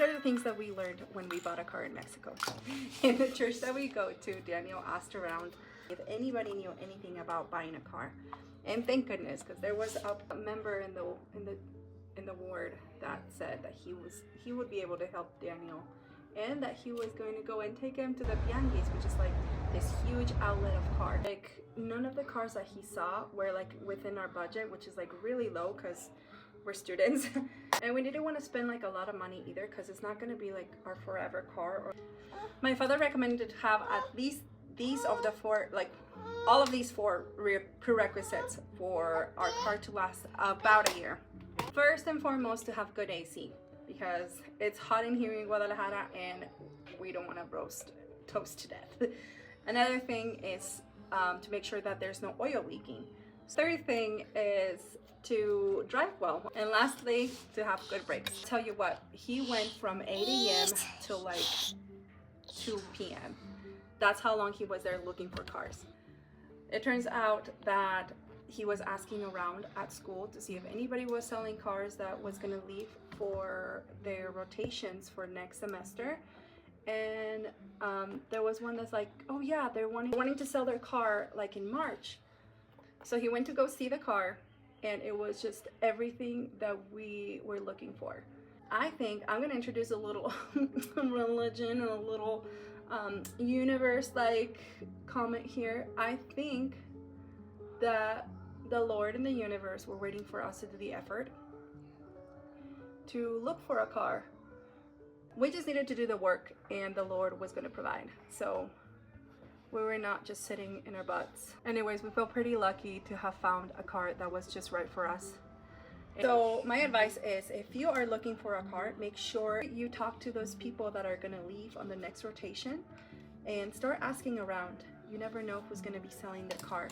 are the things that we learned when we bought a car in Mexico. In the church that we go to, Daniel asked around if anybody knew anything about buying a car, and thank goodness, because there was a member in the ward that said that he would be able to help Daniel, and that he was going to go and take him to the Tianguis, which is like this huge outlet of cars. Like, none of the cars that he saw were like within our budget, which is like really low because we're students. And we didn't want to spend like a lot of money either, because it's not going to be like our forever car. My father recommended to have at least these of the four, like all of these four prerequisites for our car to last about a year. First and foremost, to have good AC, because it's hot in here in Guadalajara and we don't want to toast to death. Another thing is to make sure that there's no oil leaking. Third thing is to drive well. And lastly, to have good brakes. Tell you what, he went from 8 a.m. till like 2 p.m. That's how long he was there looking for cars. It turns out that he was asking around at school to see if anybody was selling cars that was going to leave for their rotations for next semester. And there was one that's like, oh yeah, they're wanting to sell their car like in March. So he went to go see the car, and it was just everything that we were looking for. I think I'm going to introduce a little religion and a little universe like comment here. I think that the Lord and the universe were waiting for us to do the effort to look for a car. We just needed to do the work, and the Lord was going to provide. So we were not just sitting in our butts. Anyways, we felt pretty lucky to have found a car that was just right for us. So my advice is, if you are looking for a car, make sure you talk to those people that are going to leave on the next rotation and start asking around. You never know who's going to be selling their car.